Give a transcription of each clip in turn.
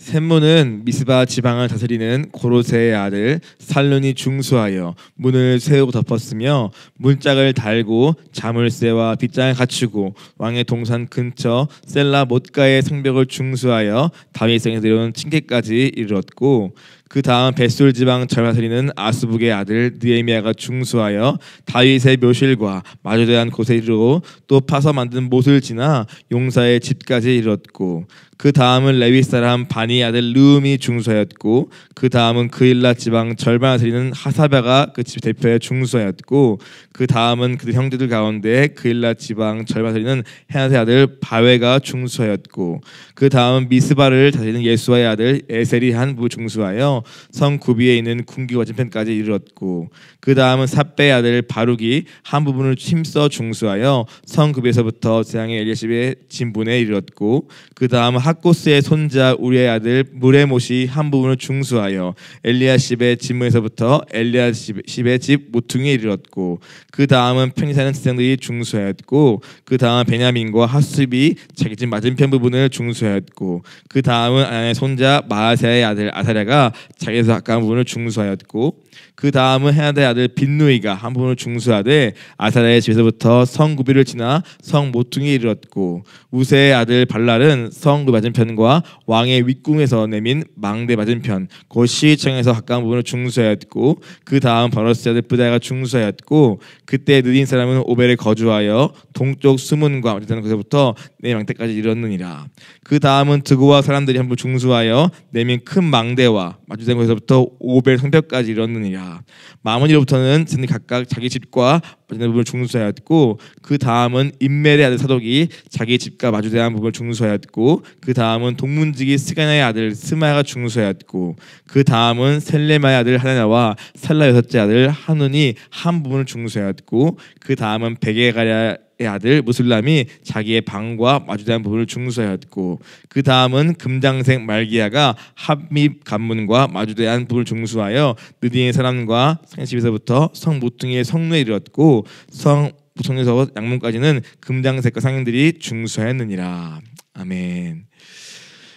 셈몬은 미스바 지방을 다스리는 고로세의 아들 살룬이 중수하여 문을 세우고 덮었으며 문짝을 달고 자물쇠와 빗장을 갖추고 왕의 동산 근처 셀라 못가의 성벽을 중수하여 다윗성에 들여온 층계까지 이르렀고, 그 다음 벳솔 지방 다스리는 아스북의 아들 느헤미야가 중수하여 다윗의 묘실과 마주대한 곳에 이르고 또 파서 만든 못을 지나 용사의 집까지 이르렀고, 그 다음은 레위 사람 바니 아들 르움이 중수하였고, 그 다음은 그일라 지방 절반을 다스리는 하사랴가 그 집 대표의 중수하였고, 그 다음은 그들 형제들 가운데 그일라 지방 절반을 다스리는 헤낫의 아들 바웨가 중수하였고, 그 다음은 미스바를 다스리는 예수아의 아들 에셀이 한 부 중수하여 성 구비에 있는 군기 맞은편까지 이르렀고, 그 다음은 삽배의 아들 바룩이 한 부분을 힘써 중수하여 성 구비에서부터 재앙의 엘리야십의 진분에 이르렀고, 그 다음 학고스의 손자 우리의 아들 무레못이 한 부분을 중수하여 엘리야십의 진문에서부터 엘리야십의 집 모퉁이에 이르렀고, 그 다음은 편히 사는 지상들이 중수하였고, 그 다음 베냐민과 하수비 자기 집 맞은편 부분을 중수하였고, 그 다음은 아나의 손자 마아세의 아들 아사랴가 자기에서 가까운 부분을 중수하였고, 그 다음은 헤나다의 아들 빈누이가 한 부분을 중수하되 아사랴의 집에서부터 성 구비를 지나 성 모퉁이에 이르렀고, 우세의 아들 발랄은 성 구비 맞은편과 왕의 윗궁에서 내민 망대 맞은편 곧 시위청에서 가까운 부분을 중수하였고, 그 다음 바로스의 아들 브다야가 중수하였고, 그때 느딘 사람은 오벨에 거주하여 동쪽 수문과 맞은편 곳에서부터 내 망대까지 이르렀느니라. 그 다음은 드고와 사람들이 한 부 중수하여 내민 큰 망대와 마주된 곳에서부터 오벨 성벽까지 이르렀느니라. 마무니로부터는 각각 자기 집과 마주된 부분을 중수하였고, 그 다음은 임멜의 아들 사독이 자기 집과 마주대한 부분을 중수하였고, 그 다음은 동문지기 스가냐의 아들 스마야가 중수하였고, 그 다음은 셀레마의 아들 하나냐와 살라 여섯째 아들 하눈이 한 부분을 중수하였고, 그 다음은 베게가랴의 아들 무술람이 자기의 방과 마주대한 부분을 중수하였고, 그 다음은 금장색 말기야가 합립 관문과 마주대한 부분을 중수하여 느딘의 사람과 상집에서부터 성 모퉁이의 성루에 이르렀고, 성 모퉁이에서 양문까지는 금장색과 상인들이 중수하였느니라. 아멘.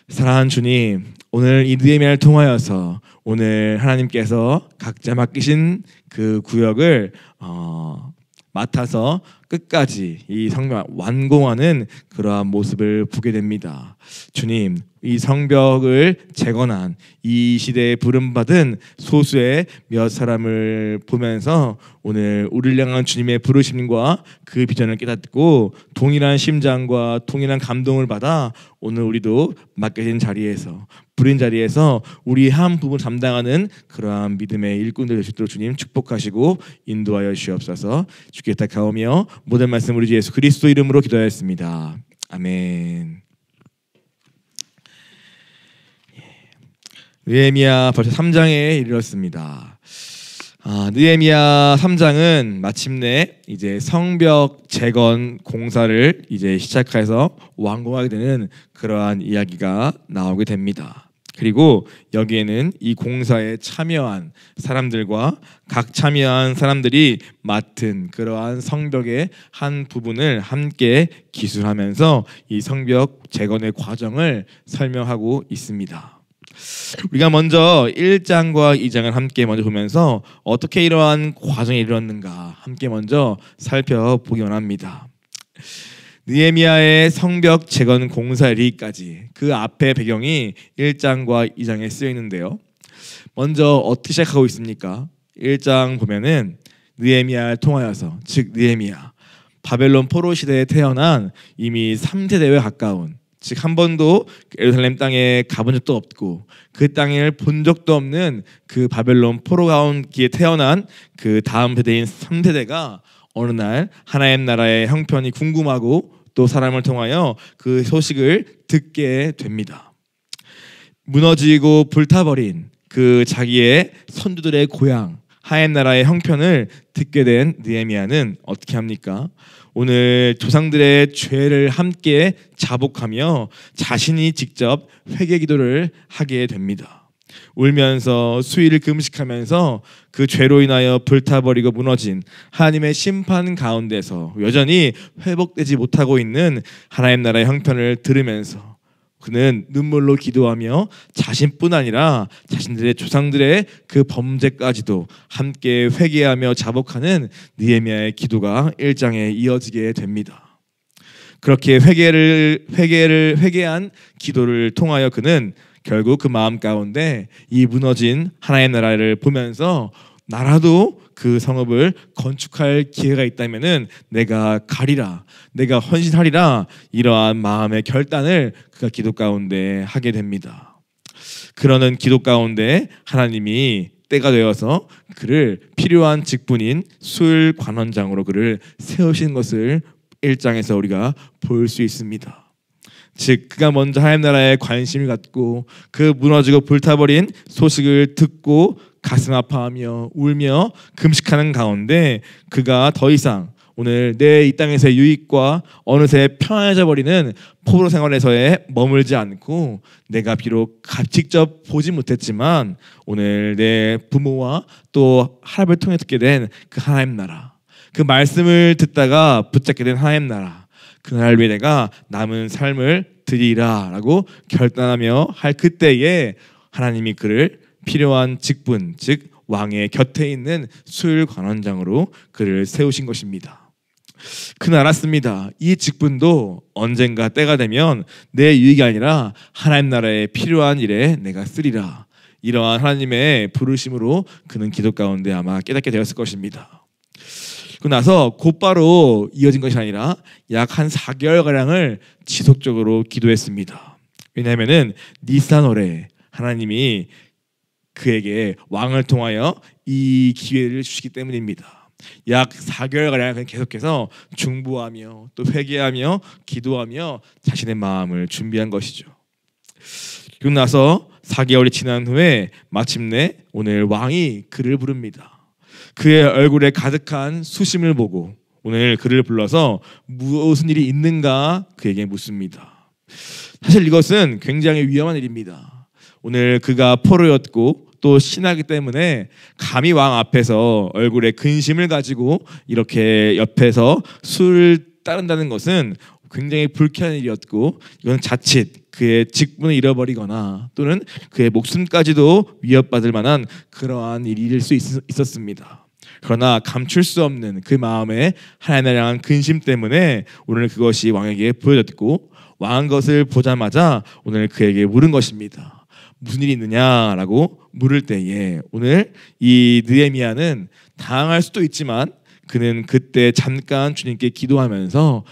사랑하는 주님, 오늘 이 느헤미야를 통하여서 오늘 하나님께서 각자 맡기신 그 구역을 맡아서 끝까지 이 성벽 완공하는 그러한 모습을 보게 됩니다. 주님, 이 성벽을 재건한 이 시대에 부름받은 소수의 몇 사람을 보면서 오늘 우리를 향한 주님의 부르심과 그 비전을 깨닫고 동일한 심장과 동일한 감동을 받아 오늘 우리도 맡겨진 자리에서 부린 자리에서 우리 한 부분 담당하는 그러한 믿음의 일꾼들 될 수 있도록 주님 축복하시고 인도하여 주옵소서. 주께 부탁하오며 모든 말씀 우리 주 예수 그리스도 이름으로 기도하였습니다. 아멘. 느헤미야 벌써 3장에 이르렀습니다. 느헤미야 3장은 마침내 이제 성벽 재건 공사를 이제 시작해서 완공하게 되는 그러한 이야기가 나오게 됩니다. 그리고 여기에는 이 공사에 참여한 사람들과 각 참여한 사람들이 맡은 그러한 성벽의 한 부분을 함께 기술하면서 이 성벽 재건의 과정을 설명하고 있습니다. 우리가 먼저 1장과 2장을 함께 먼저 보면서 어떻게 이러한 과정에 이르렀는가 함께 먼저 살펴보기 원합니다. 느헤미야의 성벽 재건 공사 이르기까지 그 앞의 배경이 1장과 2장에 쓰여 있는데요. 먼저 어떻게 시작하고 있습니까? 1장 보면은 느헤미야를 통하여서, 즉 느헤미야 바벨론 포로 시대에 태어난 이미 3세대에 가까운, 즉 한 번도 예루살렘 땅에 가본 적도 없고 그 땅을 본 적도 없는 그 바벨론 포로 가운데 태어난 그 다음 세대인 3세대가 어느 날 하나님 나라의 형편이 궁금하고 또 사람을 통하여 그 소식을 듣게 됩니다. 무너지고 불타버린 그 자기의 선조들의 고향 하나님 나라의 형편을 듣게 된 느헤미야는 어떻게 합니까? 오늘 조상들의 죄를 함께 자복하며 자신이 직접 회개 기도를 하게 됩니다. 울면서 수일을 금식하면서 그 죄로 인하여 불타버리고 무너진 하나님의 심판 가운데서 여전히 회복되지 못하고 있는 하나님 나라의 형편을 들으면서 그는 눈물로 기도하며 자신뿐 아니라 자신들의 조상들의 그 범죄까지도 함께 회개하며 자복하는 느헤미야의 기도가 1장에 이어지게 됩니다. 그렇게 회개한 기도를 통하여 그는 결국 그 마음 가운데 이 무너진 하나님의 나라를 보면서 나라도 그 성읍을 건축할 기회가 있다면은 내가 가리라, 내가 헌신하리라, 이러한 마음의 결단을 그가 기도 가운데 하게 됩니다. 그러는 기도 가운데 하나님이 때가 되어서 그를 필요한 직분인 술 관원장으로 그를 세우신 것을 1장에서 우리가 볼 수 있습니다. 즉 그가 먼저 하나님 나라에 관심을 갖고 그 무너지고 불타버린 소식을 듣고 가슴 아파하며 울며 금식하는 가운데 그가 더 이상 오늘 내 이 땅에서의 유익과 어느새 편안해져 버리는 포로 생활에서의 머물지 않고 내가 비록 직접 보지 못했지만 오늘 내 부모와 또 하나님을 통해 듣게 된 그 하나님 나라, 그 말씀을 듣다가 붙잡게 된 하나님 나라, 그날 위해 내가 남은 삶을 드리라 라고 결단하며 할 그때에 하나님이 그를 필요한 직분, 즉 왕의 곁에 있는 수율관원장으로 그를 세우신 것입니다. 그는 알았습니다. 이 직분도 언젠가 때가 되면 내 유익이 아니라 하나님 나라에 필요한 일에 내가 쓰리라. 이러한 하나님의 부르심으로 그는 기도 가운데 아마 깨닫게 되었을 것입니다. 그러고 나서 곧바로 이어진 것이 아니라 약 한 4개월가량을 지속적으로 기도했습니다. 왜냐하면 니산월에 하나님이 그에게 왕을 통하여 이 기회를 주시기 때문입니다. 약 4개월가량 계속해서 중보하며 또 회개하며 기도하며 자신의 마음을 준비한 것이죠. 그러고 나서 4개월이 지난 후에 마침내 오늘 왕이 그를 부릅니다. 그의 얼굴에 가득한 수심을 보고 오늘 그를 불러서 무슨 일이 있는가 그에게 묻습니다. 사실 이것은 굉장히 위험한 일입니다. 오늘 그가 포로였고 또 신하기 때문에 감히 왕 앞에서 얼굴에 근심을 가지고 이렇게 옆에서 술을 따른다는 것은 굉장히 불쾌한 일이었고 이건 자칫 그의 직분을 잃어버리거나 또는 그의 목숨까지도 위협받을 만한 그러한 일일 수 있었습니다. 그러나 감출 수 없는 그 마음의 하나님을 향한 근심 때문에 오늘 그것이 왕에게 보여졌고 왕은 것을 보자마자 오늘 그에게 물은 것입니다. 무슨 일이 있느냐라고 물을 때에 오늘 이 느헤미야는 당황할 수도 있지만 그는 그때 잠깐 주님께 기도하면서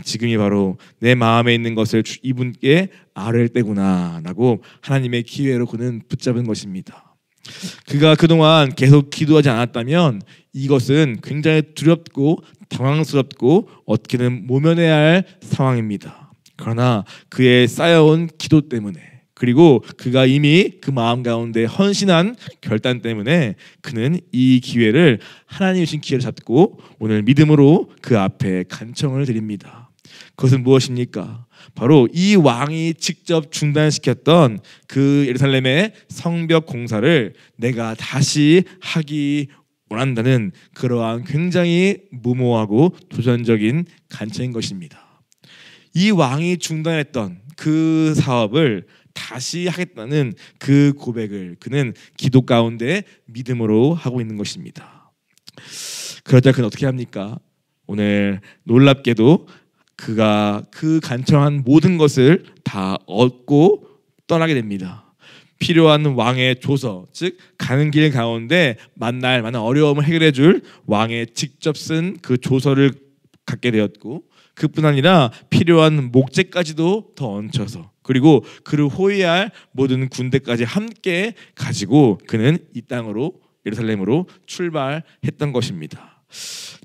지금이 바로 내 마음에 있는 것을 이분께 아뢰을 때구나 라고 하나님의 기회로 그는 붙잡은 것입니다. 그가 그동안 계속 기도하지 않았다면 이것은 굉장히 두렵고 당황스럽고 어떻게든 모면해야 할 상황입니다. 그러나 그의 쌓여온 기도 때문에 그리고 그가 이미 그 마음 가운데 헌신한 결단 때문에 그는 이 기회를 하나님이 주신 기회를 잡고 오늘 믿음으로 그 앞에 간청을 드립니다. 그것은 무엇입니까? 바로 이 왕이 직접 중단시켰던 그 예루살렘의 성벽 공사를 내가 다시 하기 원한다는 그러한 굉장히 무모하고 도전적인 간청인 것입니다. 이 왕이 중단했던 그 사업을 다시 하겠다는 그 고백을 그는 기도 가운데 믿음으로 하고 있는 것입니다. 그러자 그는 어떻게 합니까? 오늘 놀랍게도 그가 그 간청한 모든 것을 다 얻고 떠나게 됩니다. 필요한 왕의 조서, 즉 가는 길 가운데 만날 만한 어려움을 해결해 줄 왕의 직접 쓴 그 조서를 갖게 되었고 그뿐 아니라 필요한 목재까지도 더 얹혀서 그리고 그를 호위할 모든 군대까지 함께 가지고 그는 이 땅으로 예루살렘으로 출발했던 것입니다.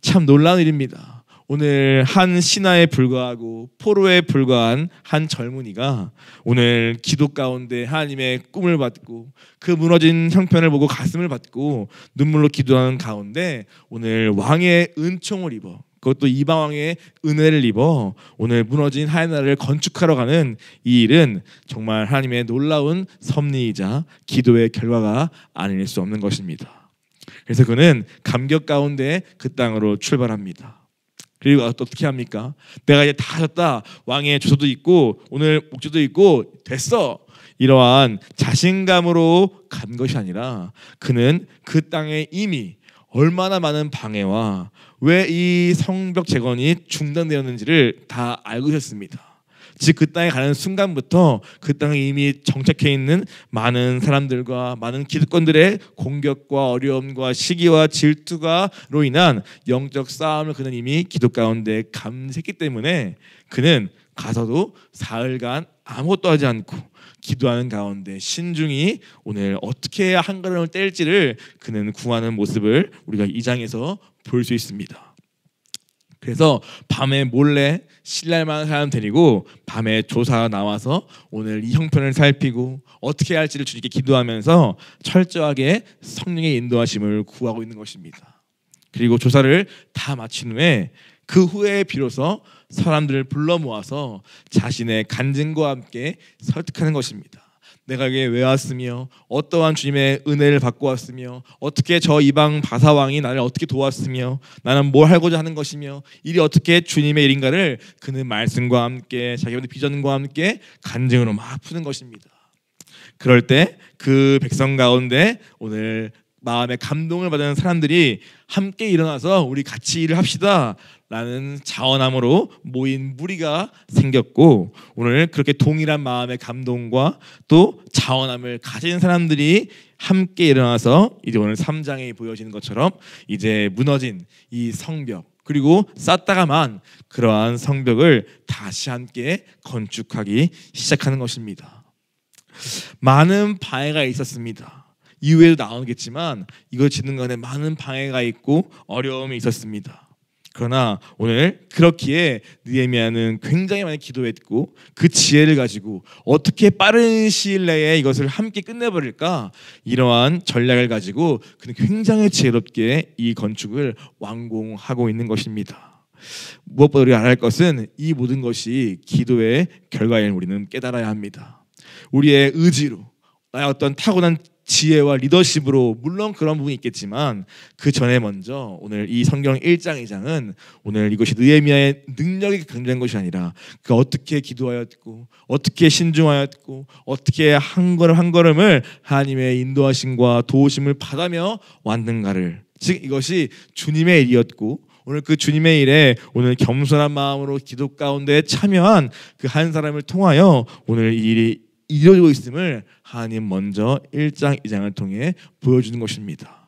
참 놀라운 일입니다. 오늘 한 신하에 불과하고 포로에 불과한 한 젊은이가 오늘 기도 가운데 하나님의 꿈을 받고 그 무너진 형편을 보고 가슴을 받고 눈물로 기도하는 가운데 오늘 왕의 은총을 입어 그것도 이방 왕의 은혜를 입어 오늘 무너진 하나님 나라를 건축하러 가는 이 일은 정말 하나님의 놀라운 섭리이자 기도의 결과가 아닐 수 없는 것입니다. 그래서 그는 감격 가운데 그 땅으로 출발합니다. 그리고 어떻게 합니까? 내가 이제 다 하셨다. 왕의 조서도 있고 오늘 목조도 있고 됐어. 이러한 자신감으로 간 것이 아니라 그는 그 땅에 이미 얼마나 많은 방해와 왜 이 성벽 재건이 중단되었는지를 다 알고 있었습니다. 즉 그 땅에 가는 순간부터 그 땅에 이미 정착해 있는 많은 사람들과 많은 기득권들의 공격과 어려움과 시기와 질투가로 인한 영적 싸움을 그는 이미 기도 가운데 감지했기 때문에 그는 가서도 사흘간 아무것도 하지 않고 기도하는 가운데 신중히 오늘 어떻게 해야 한 걸음을 뗄지를 그는 구하는 모습을 우리가 이 장에서 볼 수 있습니다. 그래서 밤에 몰래 신랄만한 사람 데리고 밤에 조사 나와서 오늘 이 형편을 살피고 어떻게 해야 할지를 주님께 기도하면서 철저하게 성령의 인도하심을 구하고 있는 것입니다. 그리고 조사를 다 마친 후에 그 후에 비로소 사람들을 불러 모아서 자신의 간증과 함께 설득하는 것입니다. 내가 여기에 왜 왔으며 어떠한 주님의 은혜를 받고 왔으며 어떻게 저 이방 바사왕이 나를 어떻게 도왔으며 나는 뭘 하고자 하는 것이며 일이 어떻게 주님의 일인가를 그는 말씀과 함께 자기의 비전과 함께 간증으로 막 푸는 것입니다. 그럴 때 그 백성 가운데 오늘 마음에 감동을 받는 사람들이 함께 일어나서 우리 같이 일을 합시다 라는 자원함으로 모인 무리가 생겼고 오늘 그렇게 동일한 마음의 감동과 또 자원함을 가진 사람들이 함께 일어나서 이제 오늘 3장에 보여지는 것처럼 이제 무너진 이 성벽 그리고 쌓다가만 그러한 성벽을 다시 함께 건축하기 시작하는 것입니다. 많은 방해가 있었습니다. 이후에도 나오겠지만 이걸 짓는 것에 많은 방해가 있고 어려움이 있었습니다. 그러나 오늘 그렇기에 느헤미야는 굉장히 많이 기도했고 그 지혜를 가지고 어떻게 빠른 시일 내에 이것을 함께 끝내버릴까 이러한 전략을 가지고 그는 굉장히 지혜롭게 이 건축을 완공하고 있는 것입니다. 무엇보다 우리가 알아야 할 것은 이 모든 것이 기도의 결과임을 우리는 깨달아야 합니다. 우리의 의지로 나의 어떤 타고난 지혜와 리더십으로 물론 그런 부분이 있겠지만 그 전에 먼저 오늘 이 성경 1장 2장은 오늘 이것이 느헤미야의 능력이 강조한 것이 아니라 그 어떻게 기도하였고 어떻게 신중하였고 어떻게 한 걸음 한 걸음을 하나님의 인도하심과 도우심을 받아며 왔는가를 즉 이것이 주님의 일이었고 오늘 그 주님의 일에 오늘 겸손한 마음으로 기도 가운데 참여한 그 한 사람을 통하여 오늘 이 일이 이루어지고 있음을 하나님 먼저 1장 2장을 통해 보여주는 것입니다.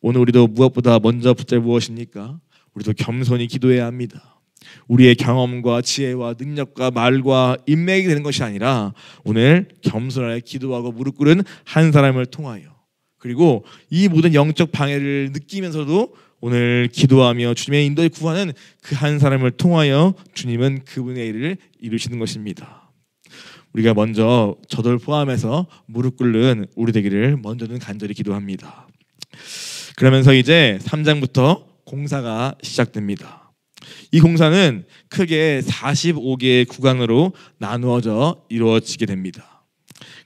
오늘 우리도 무엇보다 먼저 붙잡을 무엇입니까? 우리도 겸손히 기도해야 합니다. 우리의 경험과 지혜와 능력과 말과 인맥이 되는 것이 아니라 오늘 겸손하게 기도하고 무릎 꿇은 한 사람을 통하여 그리고 이 모든 영적 방해를 느끼면서도 오늘 기도하며 주님의 인도를 구하는 그 한 사람을 통하여 주님은 그분의 일을 이루시는 것입니다. 우리가 먼저 저를 포함해서 무릎 꿇는 우리 되기를 먼저는 간절히 기도합니다. 그러면서 이제 3장부터 공사가 시작됩니다. 이 공사는 크게 45개의 구간으로 나누어져 이루어지게 됩니다.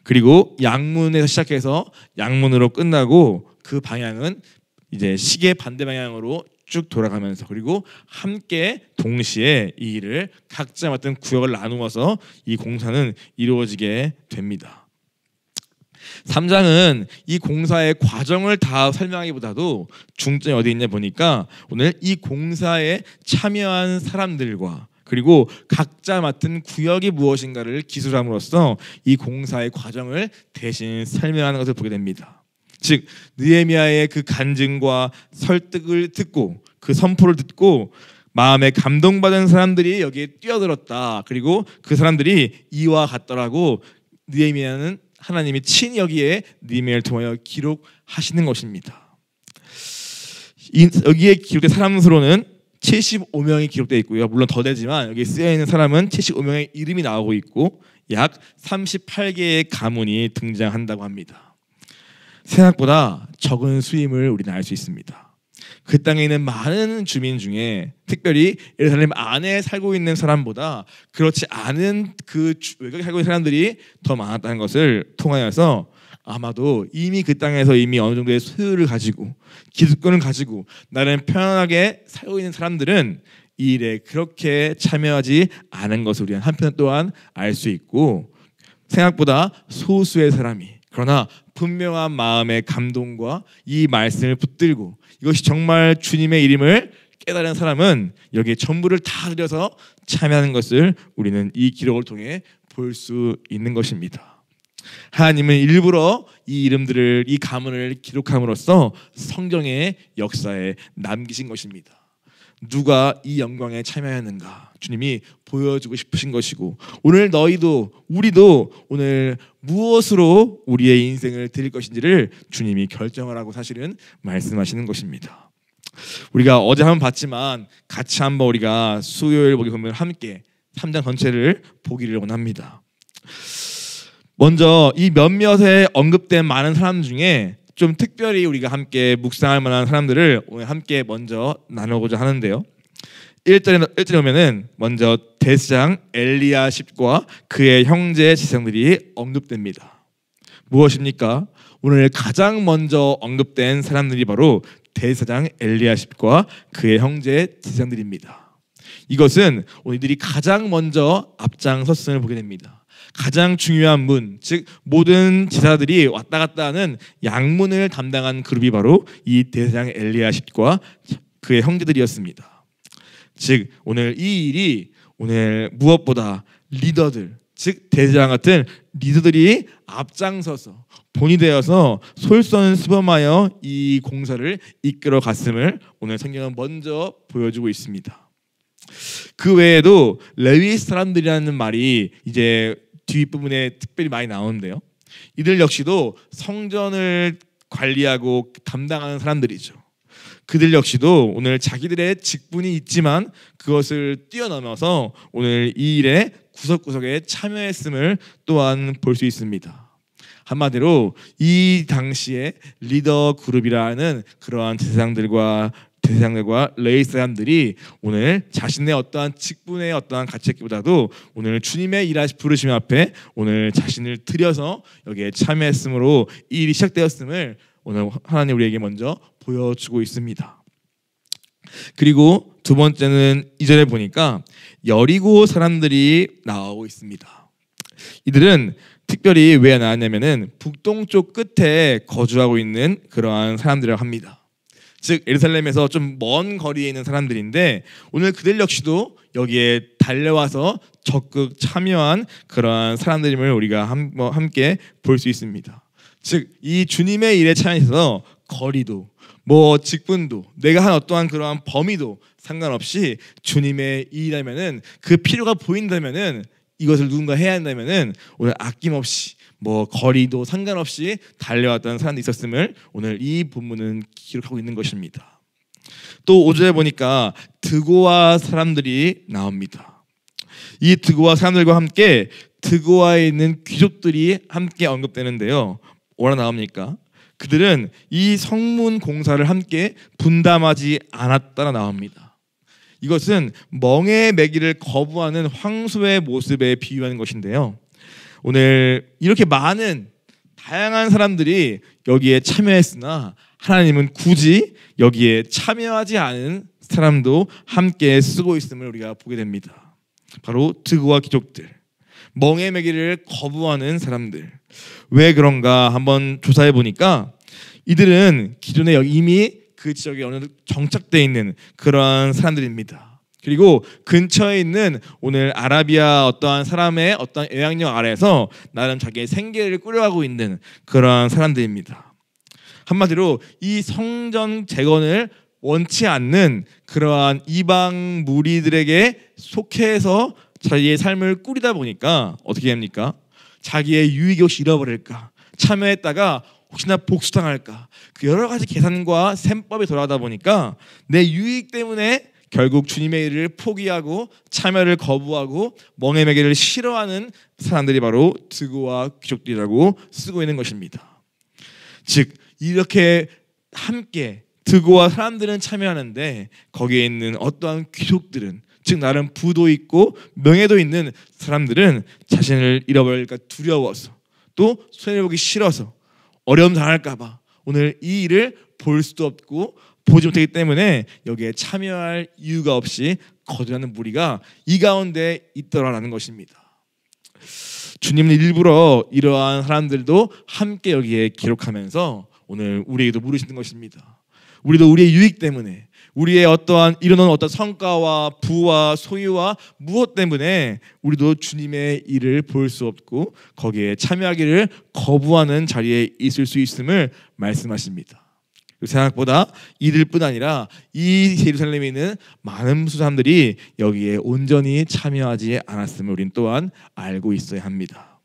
그리고 양문에서 시작해서 양문으로 끝나고 그 방향은 이제 시계 반대 방향으로 쭉 돌아가면서 그리고 함께 동시에 이 일을 각자 맡은 구역을 나누어서 이 공사는 이루어지게 됩니다. 3장은 이 공사의 과정을 다 설명하기보다도 중점이 어디 있냐 보니까 오늘 이 공사에 참여한 사람들과 그리고 각자 맡은 구역이 무엇인가를 기술함으로써 이 공사의 과정을 대신 설명하는 것을 보게 됩니다. 즉 느헤미야의 그 간증과 설득을 듣고 그 선포를 듣고 마음에 감동받은 사람들이 여기에 뛰어들었다. 그리고 그 사람들이 이와 같더라고 느헤미야는 하나님이 친히 여기에 느헤미야를 통하여 기록하시는 것입니다. 여기에 기록된 사람 수로는 75명이 기록되어 있고요. 물론 더 되지만 여기 쓰여 있는 사람은 75명의 이름이 나오고 있고 약 38개의 가문이 등장한다고 합니다. 생각보다 적은 수임을 우리는 알 수 있습니다. 그 땅에 있는 많은 주민 중에 특별히 예루살렘 안에 살고 있는 사람보다 그렇지 않은 그 외곽에 살고 있는 사람들이 더 많았다는 것을 통하여서 아마도 이미 그 땅에서 이미 어느 정도의 소유를 가지고 기득권을 가지고 나름 편안하게 살고 있는 사람들은 이 일에 그렇게 참여하지 않은 것을 우리는 한편 또한 알 수 있고, 생각보다 소수의 사람이 그러나 분명한 마음의 감동과 이 말씀을 붙들고 이것이 정말 주님의 일임을 깨달은 사람은 여기에 전부를 다 들여서 참여하는 것을 우리는 이 기록을 통해 볼 수 있는 것입니다. 하나님은 일부러 이 이름들을, 이 가문을 기록함으로써 성경의 역사에 남기신 것입니다. 누가 이 영광에 참여하였는가 주님이 보여주고 싶으신 것이고, 오늘 너희도 우리도 오늘 무엇으로 우리의 인생을 드릴 것인지를 주님이 결정을 하고 사실은 말씀하시는 것입니다. 우리가 어제 한번 봤지만 같이 한번 우리가 수요일 보기 보면 함께 3장 전체를 보기를 원합니다. 먼저 이 몇몇에 언급된 많은 사람 중에 좀 특별히 우리가 함께 묵상할 만한 사람들을 오늘 함께 먼저 나누고자 하는데요. 1절에 보면은 먼저 대제사장 엘리야십과 그의 형제 제사장들이 언급됩니다. 무엇입니까? 오늘 가장 먼저 언급된 사람들이 바로 대제사장 엘리야십과 그의 형제 제사장들입니다. 이것은 오늘들이 가장 먼저 앞장섰음을 보게 됩니다. 가장 중요한 문, 즉 모든 제사들이 왔다 갔다 하는 양문을 담당한 그룹이 바로 이 대제사장 엘리야십과 그의 형제들이었습니다. 즉 오늘 이 일이 오늘 무엇보다 리더들, 즉 대제사장 같은 리더들이 앞장서서 본이 되어서 솔선수범하여 이 공사를 이끌어 갔음을 오늘 성경은 먼저 보여주고 있습니다. 그 외에도 레위 사람들이라는 말이 이제 뒷부분에 특별히 많이 나오는데요. 이들 역시도 성전을 관리하고 담당하는 사람들이죠. 그들 역시도 오늘 자기들의 직분이 있지만 그것을 뛰어넘어서 오늘 이 일에 구석구석에 참여했음을 또한 볼 수 있습니다. 한마디로 이 당시에 리더 그룹이라는 그러한 제사장들과 레위 사람들이 오늘 자신의 어떠한 직분의 어떠한 가치보다도 오늘 주님의 일하시 부르심 앞에 오늘 자신을 들여서 여기에 참여했으므로 이 일이 시작되었음을 오늘 하나님 우리에게 먼저 보여주고 있습니다. 그리고 두 번째는 2절에 보니까 여리고 사람들이 나오고 있습니다. 이들은 특별히 왜 나왔냐면은 북동쪽 끝에 거주하고 있는 그러한 사람들이라고 합니다. 즉 예루살렘에서 좀 먼 거리에 있는 사람들인데 오늘 그들 역시도 여기에 달려와서 적극 참여한 그러한 사람들임을 우리가 함께 볼 수 있습니다. 즉 이 주님의 일에 참여해서 거리도 직분도 내가 한 어떠한 그러한 범위도 상관없이 주님의 일이라면은 그 필요가 보인다면은 이것을 누군가 해야 한다면은 오늘 아낌없이 거리도 상관없이 달려왔던 사람들이 있었음을 오늘 이 본문은 기록하고 있는 것입니다. 또 5절에 보니까 드고아 사람들이 나옵니다. 이 드고아 사람들과 함께 드고아에 있는 귀족들이 함께 언급되는데요. 뭐라 나옵니까? 그들은 이 성문 공사를 함께 분담하지 않았다라 나옵니다. 이것은 멍에 매기를 거부하는 황소의 모습에 비유하는 것인데요. 오늘 이렇게 많은 다양한 사람들이 여기에 참여했으나 하나님은 굳이 여기에 참여하지 않은 사람도 함께 쓰고 있음을 우리가 보게 됩니다. 바로 드고아 귀족들, 멍에 매기를 거부하는 사람들. 왜 그런가 한번 조사해 보니까 이들은 기존에 이미 그 지역에 어느 정도 정착되어 있는 그러한 사람들입니다. 그리고 근처에 있는 오늘 아라비아 어떠한 사람의 어떠한 영향력 아래에서 나름 자기의 생계를 꾸려가고 있는 그러한 사람들입니다. 한마디로 이 성전 재건을 원치 않는 그러한 이방 무리들에게 속해서 자기의 삶을 꾸리다 보니까 어떻게 합니까? 자기의 유익이 혹시 잃어버릴까? 참여했다가 혹시나 복수당할까? 그 여러 가지 계산과 셈법이 돌아가다 보니까 내 유익 때문에 결국 주님의 일을 포기하고 참여를 거부하고 멍에 매기를 싫어하는 사람들이 바로 드고아 귀족들이라고 쓰고 있는 것입니다. 즉 이렇게 함께 드고아 사람들은 참여하는데 거기에 있는 어떠한 귀족들은 즉 나름 부도 있고 명예도 있는 사람들은 자신을 잃어버릴까 두려워서 또 손해보기 싫어서 어려움 당할까 봐 오늘 이 일을 볼 수도 없고 보지 못하기 때문에 여기에 참여할 이유가 없이 거절하는 무리가 이 가운데 있더라라는 것입니다. 주님은 일부러 이러한 사람들도 함께 여기에 기록하면서 오늘 우리에게도 물으시는 것입니다. 우리도 우리의 유익 때문에, 우리의 어떠한 이루는 어떤 성과와 부와 소유와 무엇 때문에 우리도 주님의 일을 볼 수 없고 거기에 참여하기를 거부하는 자리에 있을 수 있음을 말씀하십니다. 생각보다 이들뿐 아니라 이 예루살렘에 있는 많은 사람들이 여기에 온전히 참여하지 않았음을 우리는 또한 알고 있어야 합니다.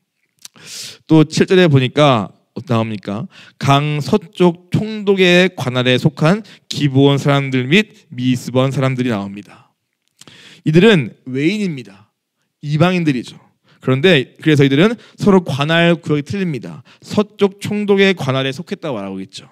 또 7절에 보니까 어떻게 나옵니까? 강 서쪽 총독의 관할에 속한 기브온 사람들 및 미스본 사람들이 나옵니다. 이들은 외인입니다. 이방인들이죠. 그런데 그래서 이들은 서로 관할 구역이 틀립니다. 서쪽 총독의 관할에 속했다고 말하고 있죠.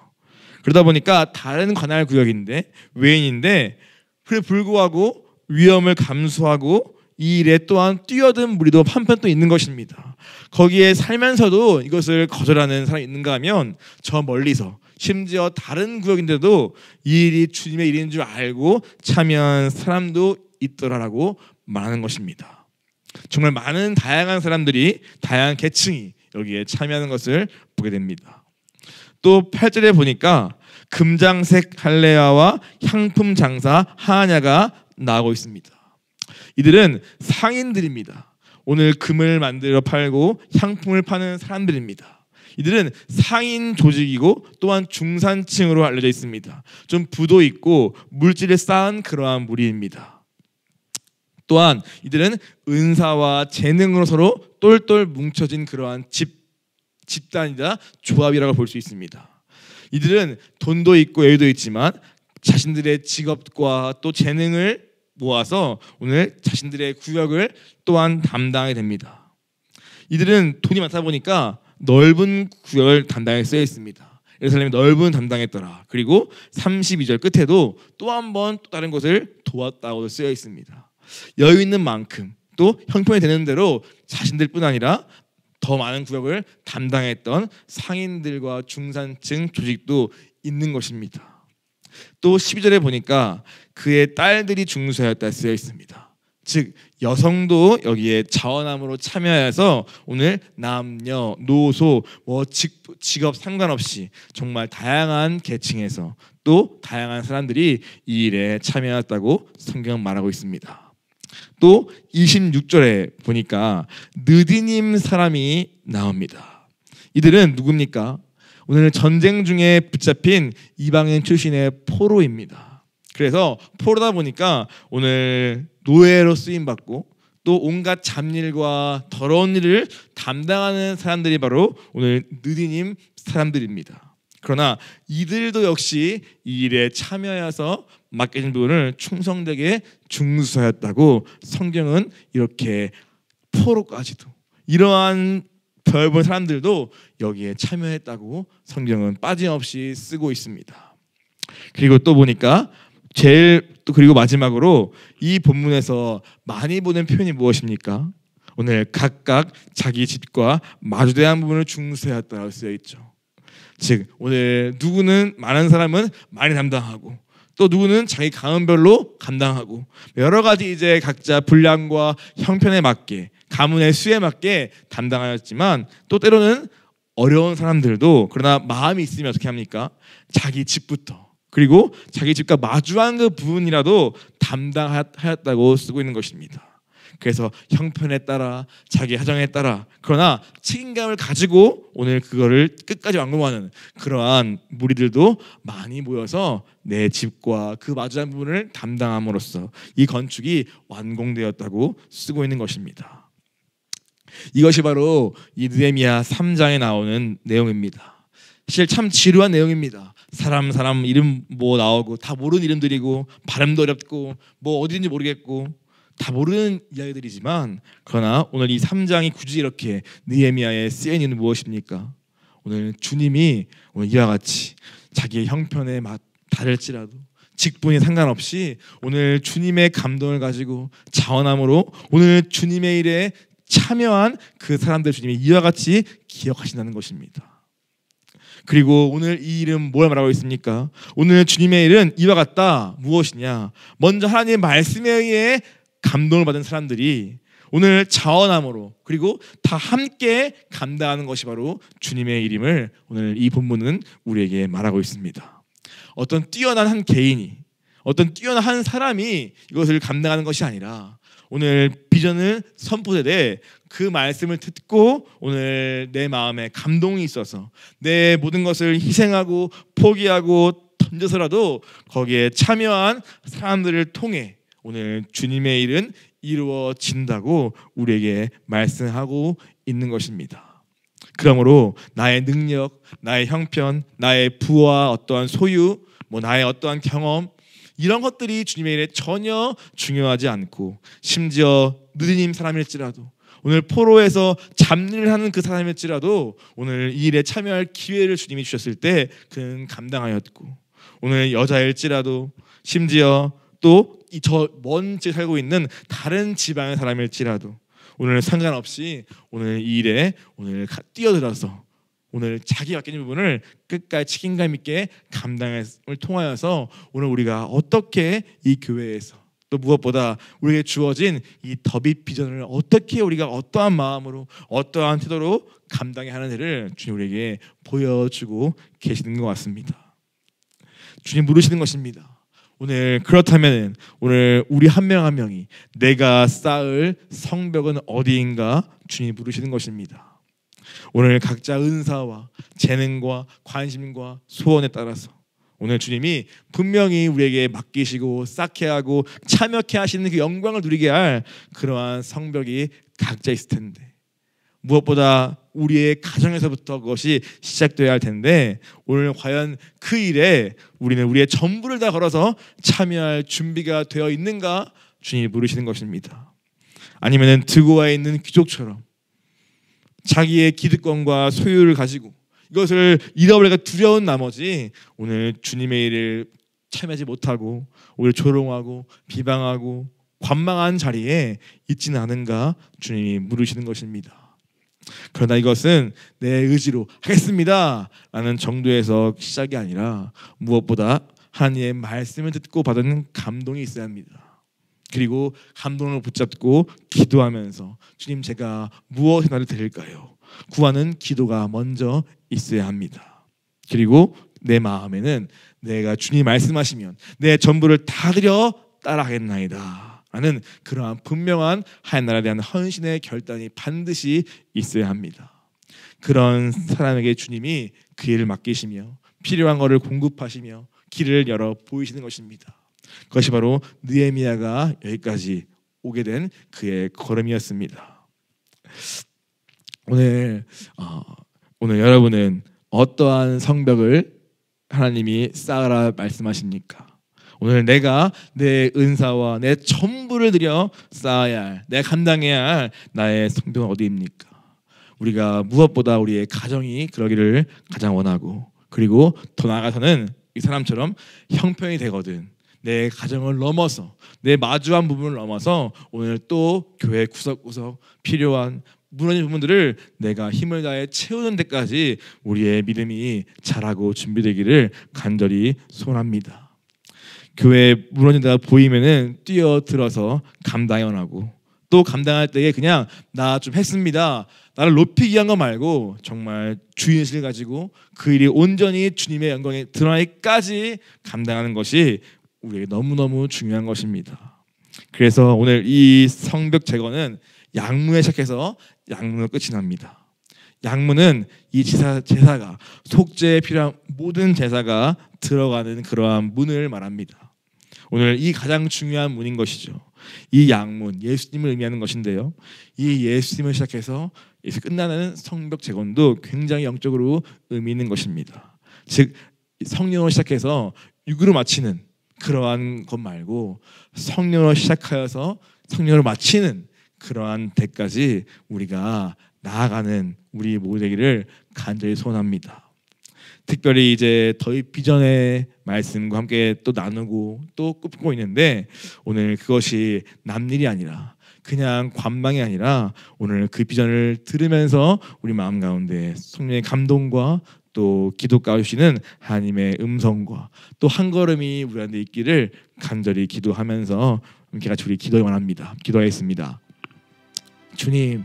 그러다 보니까 다른 관할 구역인데 외인인데 그에 불구하고 위험을 감수하고 이 일에 또한 뛰어든 무리도 한편 또 있는 것입니다. 거기에 살면서도 이것을 거절하는 사람이 있는가 하면 저 멀리서 심지어 다른 구역인데도 이 일이 주님의 일인 줄 알고 참여한 사람도 있더라라고 말하는 것입니다. 정말 많은 다양한 사람들이, 다양한 계층이 여기에 참여하는 것을 보게 됩니다. 또 8절에 보니까 금장색 할레아와 향품 장사 하냐가 나오고 있습니다. 이들은 상인들입니다. 오늘 금을 만들어 팔고 향품을 파는 사람들입니다. 이들은 상인 조직이고 또한 중산층으로 알려져 있습니다. 좀 부도 있고 물질을 쌓은 그러한 무리입니다. 또한 이들은 은사와 재능으로 서로 똘똘 뭉쳐진 그러한 집단이다, 조합이라고 볼 수 있습니다. 이들은 돈도 있고 여유도 있지만 자신들의 직업과 또 재능을 모아서 오늘 자신들의 구역을 또한 담당하게 됩니다. 이들은 돈이 많다 보니까 넓은 구역을 담당에 쓰여 있습니다. 예루살렘이 넓은 담당했더라. 그리고 32절 끝에도 또 한 번 또 다른 곳을 도왔다고 쓰여 있습니다. 여유 있는 만큼 또 형편이 되는 대로 자신들뿐 아니라 더 많은 구역을 담당했던 상인들과 중산층 조직도 있는 것입니다. 또 12절에 보니까 그의 딸들이 중수하였다 쓰여 있습니다. 즉 여성도 여기에 자원함으로 참여해서 오늘 남녀, 노소, 직업 상관없이 정말 다양한 계층에서 또 다양한 사람들이 이 일에 참여했다고 성경은 말하고 있습니다. 또 26절에 보니까 느디님 사람이 나옵니다. 이들은 누굽니까? 오늘 전쟁 중에 붙잡힌 이방인 출신의 포로입니다. 그래서 포로다 보니까 오늘 노예로 쓰임받고 또 온갖 잡일과 더러운 일을 담당하는 사람들이 바로 오늘 느디님 사람들입니다. 그러나 이들도 역시 이 일에 참여해서 맡겨진 부분을 충성되게 중수하였다고 성경은 이렇게 포로까지도 이러한 별 본 사람들도 여기에 참여했다고 성경은 빠짐없이 쓰고 있습니다. 그리고 또 보니까 그리고 마지막으로 이 본문에서 많이 보는 표현이 무엇입니까? 오늘 각각 자기 집과 마주대한 부분을 중수하였다고 쓰여 있죠. 즉 오늘 누구는 많은 사람은 많이 담당하고 또 누구는 자기 가문별로 감당하고 여러 가지 이제 각자 분량과 형편에 맞게 가문의 수에 맞게 담당하였지만 또 때로는 어려운 사람들도 그러나 마음이 있으면 어떻게 합니까? 자기 집부터 그리고 자기 집과 마주한 그 부분이라도 담당하였다고 쓰고 있는 것입니다. 그래서 형편에 따라 자기 하정에 따라 그러나 책임감을 가지고 오늘 그거를 끝까지 완공하는 그러한 무리들도 많이 모여서 내 집과 그 마주한 부분을 담당함으로써 이 건축이 완공되었다고 쓰고 있는 것입니다. 이것이 바로 이 느헤미야 3장에 나오는 내용입니다. 사실 참 지루한 내용입니다. 사람 이름 뭐 나오고 다 모르는 이름들이고 발음도 어렵고 뭐 어디인지 모르겠고 다 모르는 이야기들이지만 그러나 오늘 이 3장이 굳이 이렇게 느헤미야에 쓰인 이유는 무엇입니까? 오늘 주님이 오늘 이와 같이 자기의 형편에 다를지라도 직분이 상관없이 오늘 주님의 감동을 가지고 자원함으로 오늘 주님의 일에 참여한 그 사람들 주님이 이와 같이 기억하신다는 것입니다. 그리고 오늘 이 일은 뭘 말하고 있습니까? 오늘 주님의 일은 이와 같다. 무엇이냐? 먼저 하나님의 말씀에 의해 감동을 받은 사람들이 오늘 자원함으로 그리고 다 함께 감당하는 것이 바로 주님의 일임을 오늘 이 본문은 우리에게 말하고 있습니다. 어떤 뛰어난 한 개인이, 어떤 뛰어난 한 사람이 이것을 감당하는 것이 아니라 오늘 비전을 선포되되 그 말씀을 듣고 오늘 내 마음에 감동이 있어서 내 모든 것을 희생하고 포기하고 던져서라도 거기에 참여한 사람들을 통해 오늘 주님의 일은 이루어진다고 우리에게 말씀하고 있는 것입니다. 그러므로 나의 능력, 나의 형편, 나의 부와 어떠한 소유, 나의 어떠한 경험 이런 것들이 주님의 일에 전혀 중요하지 않고 심지어 느리님 사람일지라도 오늘 포로에서 잡일을 하는 그 사람일지라도 오늘 이 일에 참여할 기회를 주님이 주셨을 때 그는 감당하였고 오늘 여자일지라도 심지어 또 저 먼 집 살고 있는 다른 지방의 사람일지라도 오늘 상관없이 오늘 이 일에 오늘 뛰어들어서 오늘 자기가 맡긴 부분을 끝까지 책임감 있게 감당을 통하여서 오늘 우리가 어떻게 이 교회에서 또 무엇보다 우리에게 주어진 이 더비 비전을 어떻게 우리가 어떠한 마음으로 어떠한 태도로 감당해야 하는지를 주님 우리에게 보여주고 계시는 것 같습니다. 주님 물으시는 것입니다. 오늘 그렇다면 오늘 우리 한 명 한 명이 내가 쌓을 성벽은 어디인가 주님 물으시는 것입니다. 오늘 각자 은사와 재능과 관심과 소원에 따라서 오늘 주님이 분명히 우리에게 맡기시고 쌓게 하고 참여케 하시는 그 영광을 누리게 할 그러한 성벽이 각자 있을 텐데 무엇보다 우리의 가정에서부터 그것이 시작되어야 할 텐데 오늘 과연 그 일에 우리는 우리의 전부를 다 걸어서 참여할 준비가 되어 있는가 주님이 물으시는 것입니다. 아니면 드고와 있는 귀족처럼 자기의 기득권과 소유를 가지고 이것을 잃어버릴까 두려운 나머지 오늘 주님의 일을 참여하지 못하고 오히려 조롱하고 비방하고 관망한 자리에 있지는 않은가 주님이 물으시는 것입니다. 그러나 이것은 내 의지로 하겠습니다 라는 정도에서 시작이 아니라 무엇보다 하나님의 말씀을 듣고 받은 감동이 있어야 합니다. 그리고 감동을 붙잡고 기도하면서 주님 제가 무엇에 나를 드릴까요? 구하는 기도가 먼저 있어야 합니다. 그리고 내 마음에는 내가 주님 말씀하시면 내 전부를 다 드려 따라가겠나이다 라는 그러한 분명한 하나님 나라에 대한 헌신의 결단이 반드시 있어야 합니다. 그런 사람에게 주님이 그 일을 맡기시며 필요한 것을 공급하시며 길을 열어 보이시는 것입니다. 그것이 바로 느헤미야가 여기까지 오게 된 그의 걸음이었습니다. 오늘 여러분은 어떠한 성벽을 하나님이 쌓으라 말씀하십니까? 오늘 내가 내 은사와 내 전부를 들여 쌓아야 할, 내가 감당해야 할 나의 성벽은 어디입니까? 우리가 무엇보다 우리의 가정이 그러기를 가장 원하고 그리고 더 나아가서는 이 사람처럼 형편이 되거든 내 가정을 넘어서 내 마주한 부분을 넘어서 오늘 또 교회 구석구석 필요한 무너진 부분들을 내가 힘을 다해 채우는 데까지 우리의 믿음이 자라고 준비되기를 간절히 소원합니다. 교회 무너진 데가 보이면은 뛰어들어서 감당해 원하고 또 감당할 때에 그냥 나 좀 했습니다. 나를 높이기 위한 거 말고 정말 주인의식을 가지고 그 일이 온전히 주님의 영광에 드러나기까지 감당하는 것이 우리에게 너무너무 중요한 것입니다. 그래서 오늘 이 성벽 제거는 양문에 시작해서 양문으로 끝이 납니다. 양문은 이 제사가 속죄에 필요한 모든 제사가 들어가는 그러한 문을 말합니다. 오늘 이 가장 중요한 문인 것이죠. 이 양문 예수님을 의미하는 것인데요. 이 예수님을 시작해서 예수 끝나는 성벽 제건도 굉장히 영적으로 의미 있는 것입니다. 즉 성령으로 시작해서 육으로 마치는 그러한 것 말고 성령으로 시작하여서 성령으로 마치는 그러한 데까지 우리가 나아가는 우리 모두에게를 간절히 소원합니다. 특별히 이제 더위 비전의 말씀과 함께 또 나누고 또 꿈꾸고 있는데 오늘 그것이 남일이 아니라 그냥 관망이 아니라 오늘 그 비전을 들으면서 우리 마음 가운데 성령의 감동과 또 기도가 주시는 하나님의 음성과 또 한 걸음이 우리한테 있기를 간절히 기도하면서 함께 같이 우리 기도를 원합니다. 기도하겠습니다. 주님,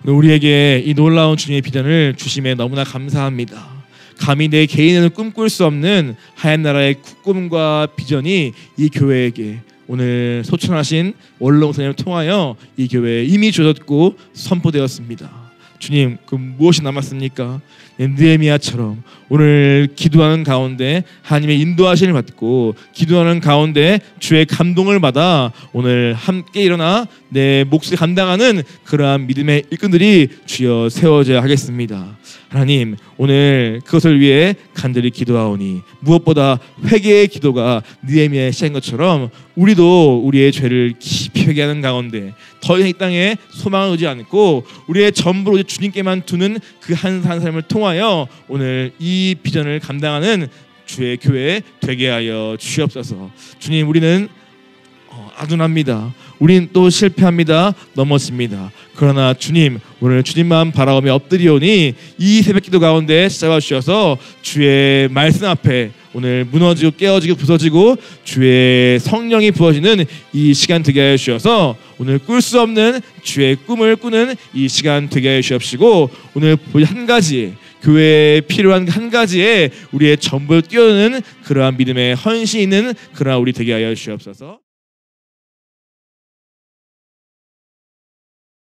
우리에게 이 놀라운 주님의 비전을 주심에 너무나 감사합니다. 감히 내 개인은 꿈꿀 수 없는 하얀 나라의 꿈과 비전이 이 교회에게 오늘 소천하신 원로목사님을 통하여 이 교회에 이미 주어졌고 선포되었습니다. 주님, 그 무엇이 남았습니까? 느헤미야처럼 오늘 기도하는 가운데 하나님의 인도하심을 받고 기도하는 가운데 주의 감동을 받아 오늘 함께 일어나 내 몫을 감당하는 그러한 믿음의 일꾼들이 주여 세워져야 하겠습니다. 하나님, 오늘 그것을 위해 간절히 기도하오니 무엇보다 회개의 기도가 느헤미야의 시작인 것처럼 우리도 우리의 죄를 깊이 회개하는 가운데 더 이상 이 땅에 소망을 두지 않고 우리의 전부를 주님께만 두는 그 한 삶을 통하여 오늘 이 비전을 감당하는 주의 교회 되게 하여 주시옵소서. 주님, 우리는 아둔합니다. 우린 또 실패합니다. 넘어집니다. 그러나 주님, 오늘 주님만 바라보며 엎드리오니 이 새벽기도 가운데 찾아와 주셔서 주의 말씀 앞에 오늘 무너지고 깨어지고 부서지고 주의 성령이 부어지는 이 시간 되게 하여 주셔서 오늘 꿀 수 없는 주의 꿈을 꾸는 이 시간 되게 하여 주옵시고 오늘 한 가지 교회에 필요한 한 가지에 우리의 전부를 뛰어드는 그러한 믿음의 헌신 있는 그러한 우리 되게 하여 주옵소서.